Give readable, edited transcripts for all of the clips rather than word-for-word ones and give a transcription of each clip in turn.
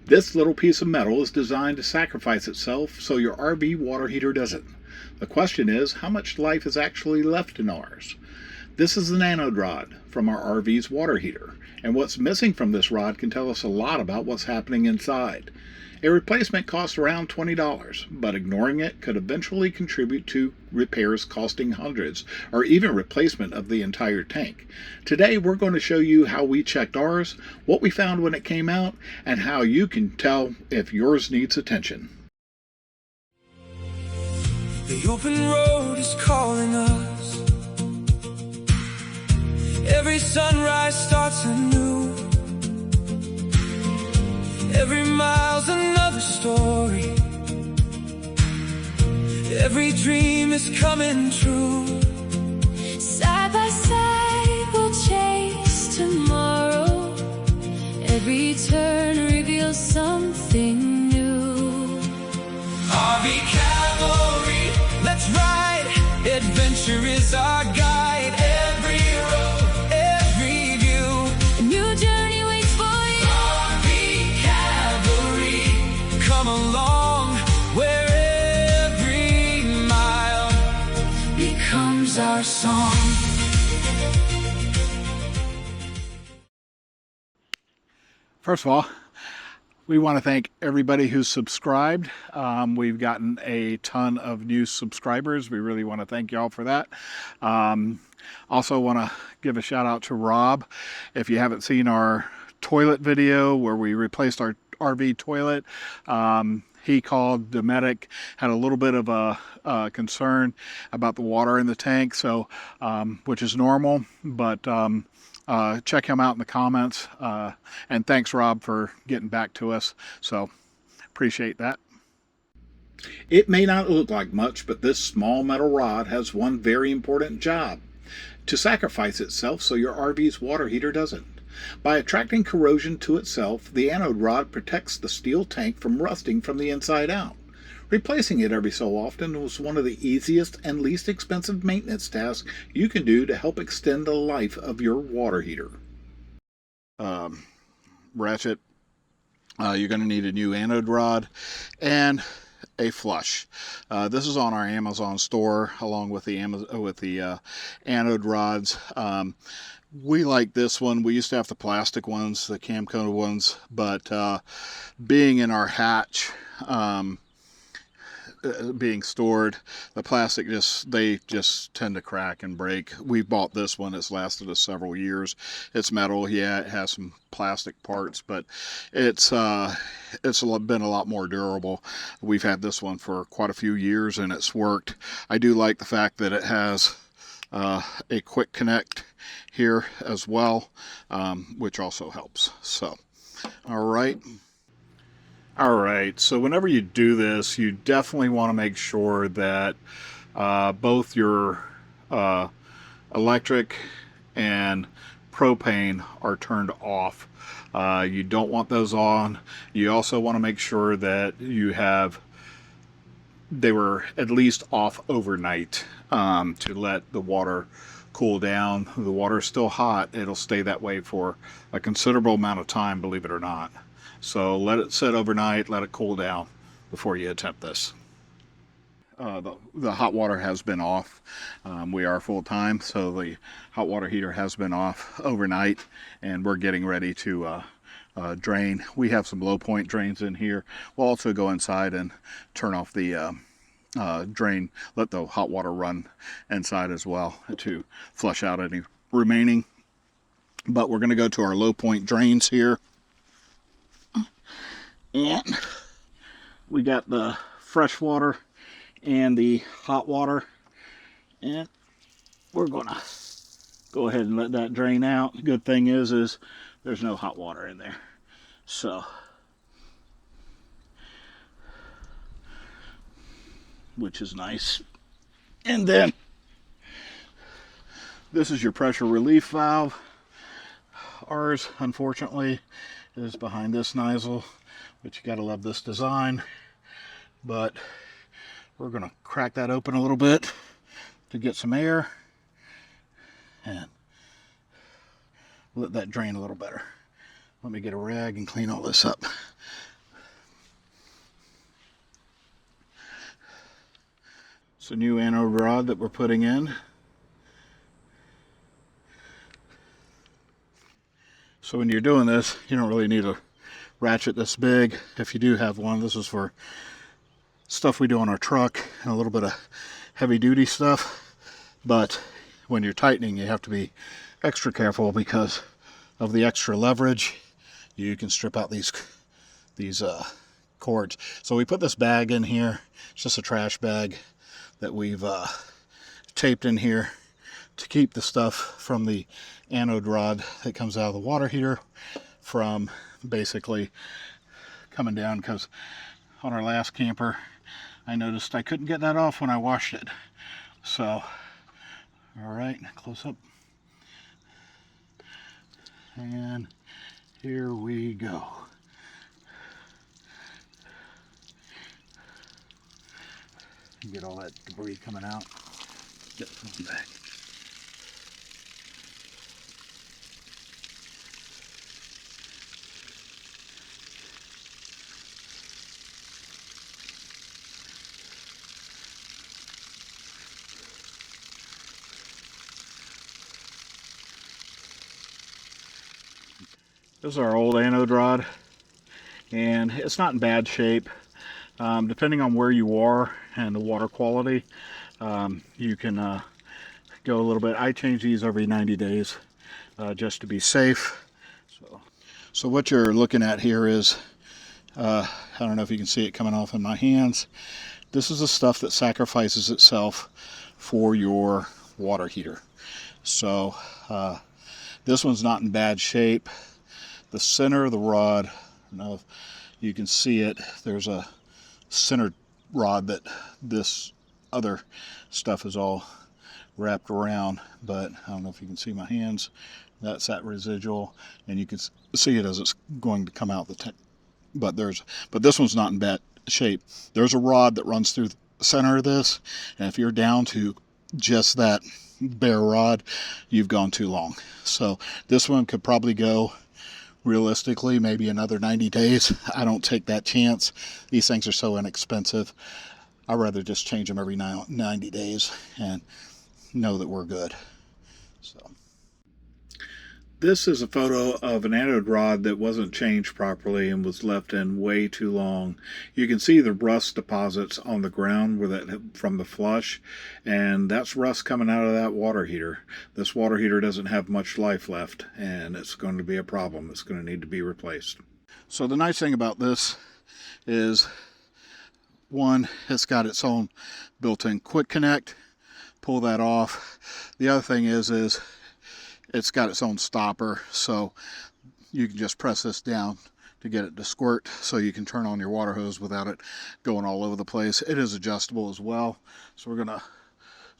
This little piece of metal is designed to sacrifice itself so your RV water heater doesn't. The question is, how much life is actually left in ours? This is an anode rod from our RV's water heater, and what's missing from this rod can tell us a lot about what's happening inside. A replacement costs around $20, but ignoring it could eventually contribute to repairs costing hundreds, or even replacement of the entire tank. Today we're going to show you how we checked ours, what we found when it came out, and how you can tell if yours needs attention. The open road is calling us. Every sunrise starts anew. Every mile's another story. Every dream is coming true. Side by side we'll chase tomorrow. Every turn reveals something new. RV Cavalry, let's ride. Adventure is our guide. Every road, every view, A new journey waits for you. RV Cavalry, come along, where every mile becomes our song. First of all, we want to thank everybody who's subscribed. We've gotten a ton of new subscribers. We really want to thank y'all for that. Also want to give a shout out to Rob. If you haven't seen our toilet video where we replaced our RV toilet, he called the medic, had a little bit of a concern about the water in the tank, so which is normal, but check him out in the comments, and thanks Rob for getting back to us, so appreciate that. It may not look like much, but this small metal rod has one very important job: to sacrifice itself so your RV's water heater doesn't. By attracting corrosion to itself, the anode rod protects the steel tank from rusting from the inside out. Replacing it every so often was one of the easiest and least expensive maintenance tasks you can do to help extend the life of your water heater. Ratchet, you're going to need a new anode rod and a flush. This is on our Amazon store along with the anode rods. We like this one. We used to have the plastic ones, the cam-coated ones, but being in our hatch, being stored, the plastic they just tend to crack and break. We bought this one. It's lasted us several years. It's metal. Yeah, it has some plastic parts, but it's been a lot more durable. We've had this one for quite a few years and it's worked. I do like the fact that it has a quick connect here as well, which also helps. So all right, so whenever you do this, you definitely want to make sure that both your electric and propane are turned off. You don't want those on. You also want to make sure that they were at least off overnight, to let the water cool down. The water is still hot. It'll stay that way for a considerable amount of time, believe it or not. So let it sit overnight, let it cool down before you attempt this. The hot water has been off. We are full time, so the hot water heater has been off overnight, and we're getting ready to drain. We have some low point drains in here. We'll also go inside and turn off the drain, let the hot water run inside as well to flush out any remaining. But we're going to go to our low point drains here, and we got the fresh water and the hot water, and we're going to go ahead and let that drain out. The good thing is there's no hot water in there, so which is nice. And then this is your pressure relief valve. Ours, unfortunately, is behind this nozzle, but you gotta love this design. But we're gonna crack that open a little bit to get some air and let that drain a little better. Let me get a rag and clean all this up. It's a new anode rod that we're putting in. So when you're doing this, you don't really need a ratchet this big. If you do have one, this is for stuff we do on our truck and a little bit of heavy duty stuff. But when you're tightening, you have to be extra careful because of the extra leverage. You can strip out these cords. So we put this bag in here. It's just a trash bag that we've taped in here to keep the stuff from the anode rod that comes out of the water heater from basically coming down, because on our last camper I noticed I couldn't get that off when I washed it. So, all right, close up. And here we go. Get all that debris coming out. Get it back. This is our old anode rod, and it's not in bad shape. Depending on where you are and the water quality, you can go a little bit. I change these every 90 days just to be safe. So what you're looking at here is, I don't know if you can see it coming off in my hands. This is the stuff that sacrifices itself for your water heater. So this one's not in bad shape. The center of the rod, I don't know if you can see it, there's a center rod that this other stuff is all wrapped around, but I don't know if you can see my hands. That's that residual, and you can see it as it's going to come out the tank. But this one's not in bad shape. There's a rod that runs through the center of this, and if you're down to just that bare rod, you've gone too long. So this one could probably go, realistically, maybe another 90 days. I don't take that chance. These things are so inexpensive. I'd rather just change them every 90 days and know that we're good. So this is a photo of an anode rod that wasn't changed properly and was left in way too long. You can see the rust deposits on the ground from the flush, and that's rust coming out of that water heater. This water heater doesn't have much life left, and it's going to be a problem. It's going to need to be replaced. So the nice thing about this is, one, it's got its own built-in quick connect. Pull that off. The other thing is it's got its own stopper, so you can just press this down to get it to squirt, so you can turn on your water hose without it going all over the place. It is adjustable as well. So we're gonna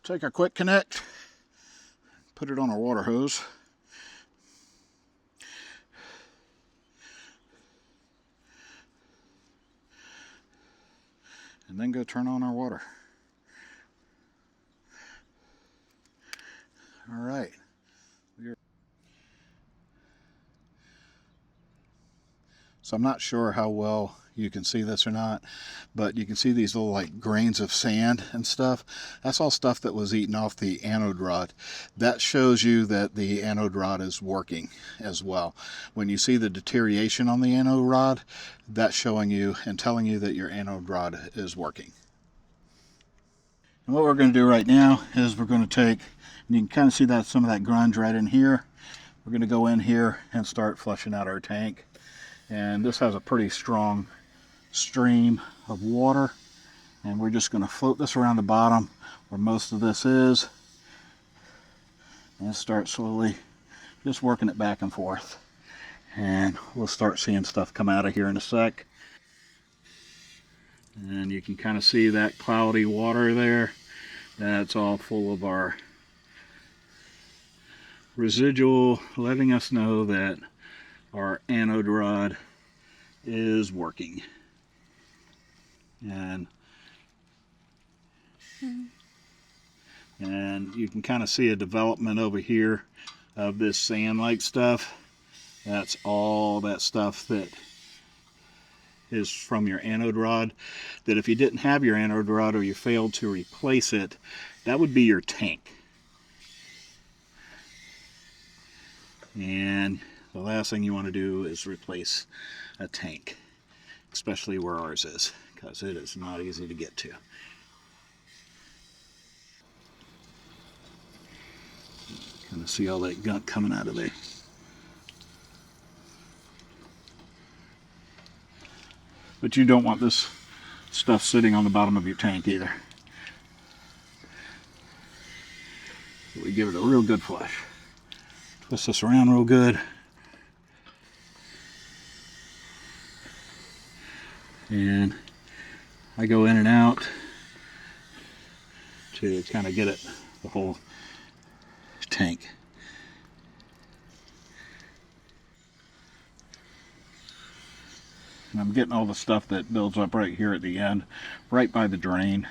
take our quick connect, put it on our water hose. And then go turn on our water. All right. So I'm not sure how well you can see this or not, but you can see these little like grains of sand and stuff. That's all stuff that was eaten off the anode rod. That shows you that the anode rod is working as well. When you see the deterioration on the anode rod, that's showing you and telling you that your anode rod is working. And what we're going to do right now is we're going to take, and you can kind of see that some of that grunge right in here. We're going to go in here and start flushing out our tank. And this has a pretty strong stream of water, and we're just going to float this around the bottom where most of this is, and start slowly just working it back and forth, and we'll start seeing stuff come out of here in a sec. And you can kind of see that cloudy water there. That's all full of our residual, letting us know that our anode rod is working. And you can kind of see a development over here of this sand-like stuff. That's all that stuff that is from your anode rod. That if you didn't have your anode rod or you failed to replace it, that would be your tank. And the last thing you want to do is replace a tank, especially where ours is, because it is not easy to get to. Kind of see all that gunk coming out of there. But you don't want this stuff sitting on the bottom of your tank either. So we give it a real good flush. Twist this around real good. And I go in and out to kind of get it the whole tank. And I'm getting all the stuff that builds up right here at the end, right by the drain.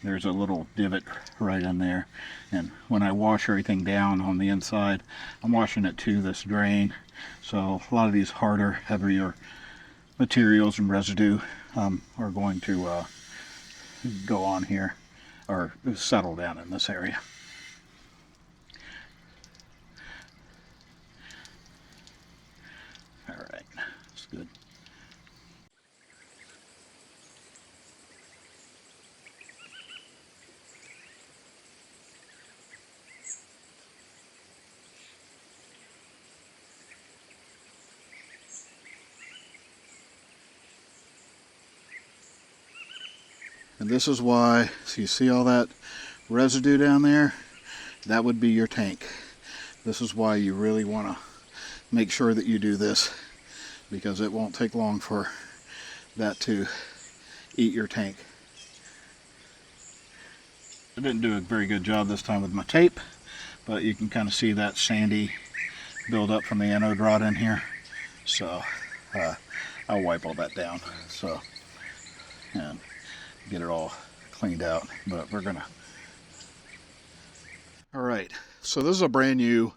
There's a little divot right in there. And when I wash everything down on the inside, I'm washing it to this drain. So a lot of these harder, heavier materials and residue are going to go on here or settle down in this area. All right, that's good. And this is why, so you see all that residue down there? That would be your tank. This is why you really want to make sure that you do this, because it won't take long for that to eat your tank. I didn't do a very good job this time with my tape, but you can kind of see that sandy build up from the anode rod in here. So I'll wipe all that down. So, and get it all cleaned out, but we're gonna. All right, so this is a brand new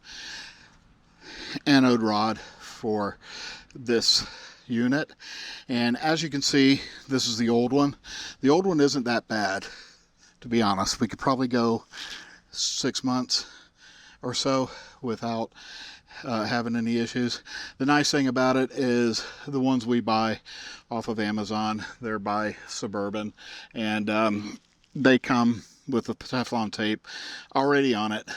anode rod for this unit, and as you can see, this is the old one. The old one isn't that bad, to be honest. We could probably go 6 months or so without having any issues. The nice thing about it is the ones we buy off of Amazon, they're by Suburban, and they come with the Teflon tape already on it,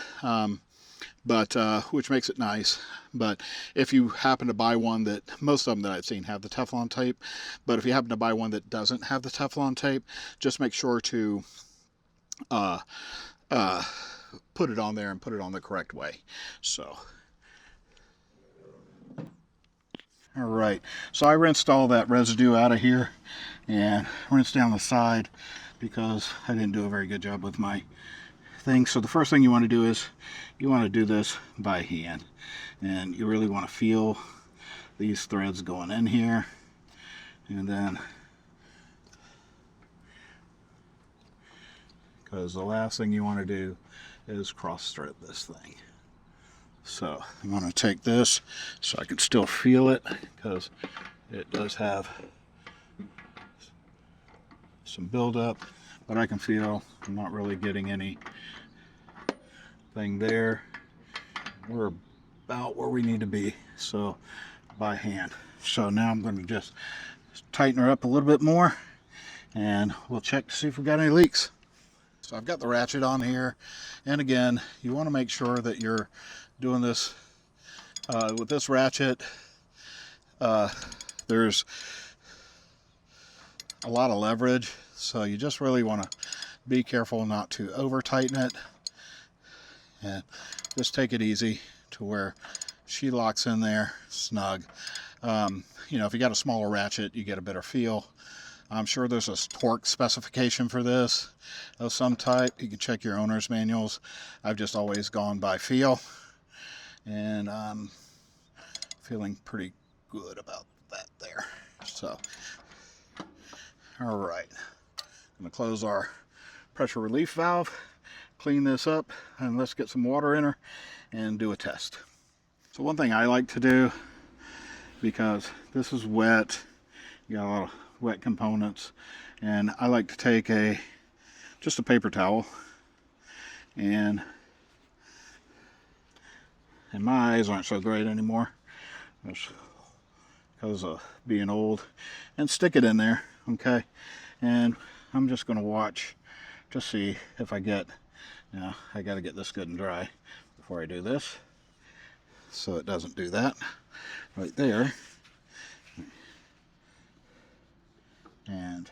but which makes it nice. But if you happen to buy one that, most of them that I've seen have the Teflon tape, but if you happen to buy one that doesn't have the Teflon tape, just make sure to put it on there and put it on the correct way. So all right, so I rinsed all that residue out of here and rinsed down the side because I didn't do a very good job with my thing. So the first thing you want to do is you want to do this by hand, and you really want to feel these threads going in here, and then because the last thing you want to do is cross thread this thing. So I'm going to take this so I can still feel it, because it does have some buildup, but I can feel I'm not really getting anything there. We're about where we need to be, so by hand. So now I'm going to just tighten her up a little bit more, and we'll check to see if we've got any leaks. So I've got the ratchet on here, and again, you want to make sure that you're doing this with this ratchet. There's a lot of leverage, so you just really want to be careful not to over tighten it, and just take it easy to where she locks in there snug. You know, if you got a smaller ratchet, you get a better feel. I'm sure there's a torque specification for this of some type. You can check your owner's manuals. I've just always gone by feel, and I'm feeling pretty good about that there. So, all right, I'm gonna close our pressure relief valve, clean this up, and let's get some water in her and do a test. So one thing I like to do, because this is wet You got a lot of wet components, and I like to take just a paper towel, and my eyes aren't so great anymore because of being old, and stick it in there, okay? And I'm just going to watch to see if I get, I got to get this good and dry before I do this, so it doesn't do that right there. And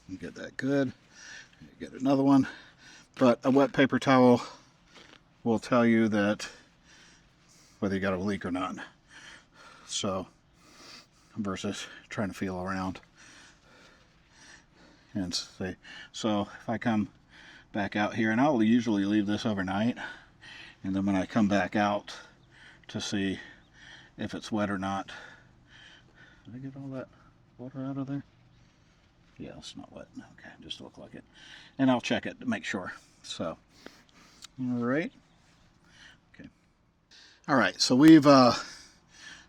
you get that good. You get another one, but a wet paper towel will tell you that whether you got a leak or not. So versus trying to feel around and see. So if I come back out here, and I'll usually leave this overnight, and then when I come back out to see if it's wet or not. Did I get all that water out of there? Yeah, it's not wet. Okay, just look like it. And I'll check it to make sure. So, all right. Okay. All right, so we've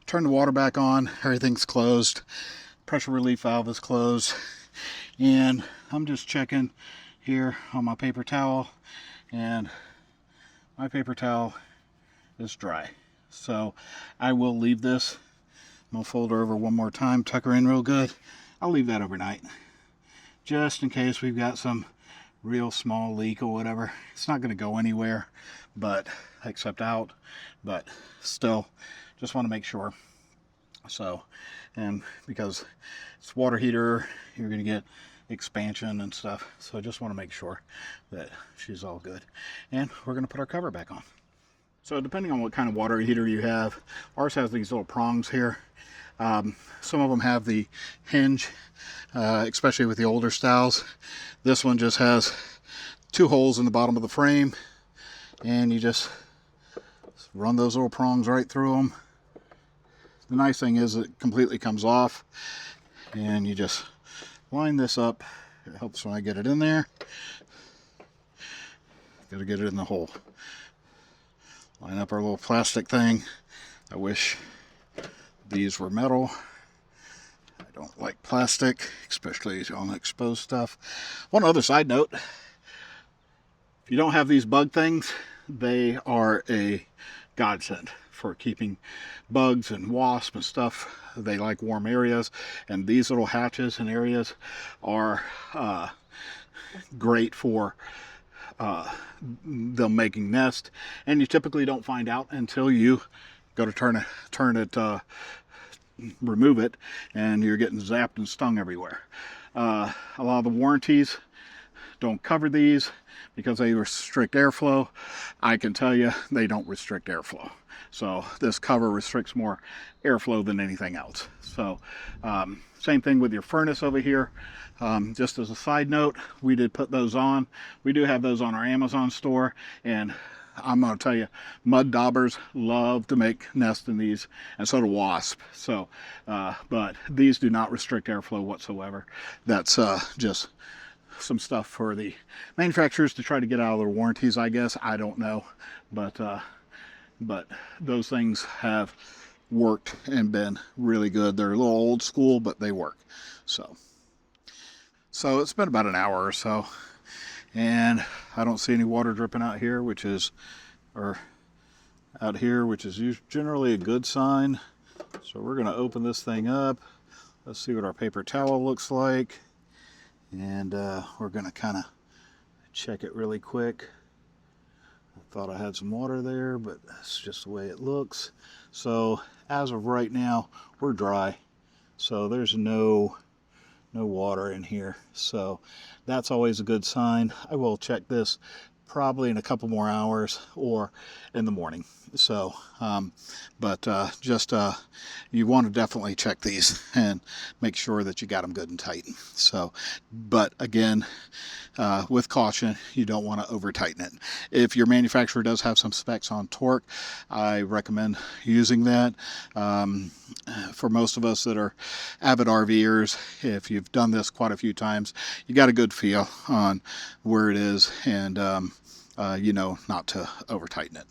turned the water back on. Everything's closed. Pressure relief valve is closed. And I'm just checking here on my paper towel. And my paper towel is dry. So I will leave this. I'm going to fold her over one more time, tuck her in real good. I'll leave that overnight, just in case we've got some real small leak or whatever. It's not going to go anywhere, but except out, but still, just want to make sure. So, and because it's water heater, you're going to get expansion and stuff. So I just want to make sure that she's all good. And we're going to put our cover back on. So depending on what kind of water heater you have, ours has these little prongs here. Some of them have the hinge, especially with the older styles. This one just has 2 holes in the bottom of the frame, and you just run those little prongs right through them. The nice thing is it completely comes off, and you just line this up. It helps when I get it in there. Got to get it in the hole. Line up our little plastic thing. I wish these were metal. I don't like plastic, especially on exposed stuff. One other side note, if you don't have these bug things, they are a godsend for keeping bugs and wasps and stuff. They like warm areas, and these little hatches and areas are great for them making nests, and you typically don't find out until you go to remove it, and you're getting zapped and stung everywhere. A lot of the warranties don't cover these because they restrict airflow. I can tell you they don't restrict airflow. So this cover restricts more airflow than anything else. So same thing with your furnace over here. Just as a side note, we did put those on. We do have those on our Amazon store, and I'm going to tell you, mud daubers love to make nests in these, and so do wasps. So, but these do not restrict airflow whatsoever. That's just some stuff for the manufacturers to try to get out of their warranties, I guess. I don't know, but those things have worked and been really good. They're a little old school, but they work. So it's been about an hour or so, and I don't see any water dripping out here, which is generally a good sign. So we're going to open this thing up. Let's see what our paper towel looks like, and we're going to kind of check it really quick. I thought I had some water there, but that's just the way it looks. So as of right now, we're dry. So there's no water in here. So that's always a good sign. I will check this probably in a couple more hours or in the morning. So, you want to definitely check these and make sure that you got them good and tight. So, but again, with caution, you don't want to over tighten it. If your manufacturer does have some specs on torque, I recommend using that. For most of us that are avid RVers, if you've done this quite a few times, you got a good feel on where it is, and you know not to over tighten it.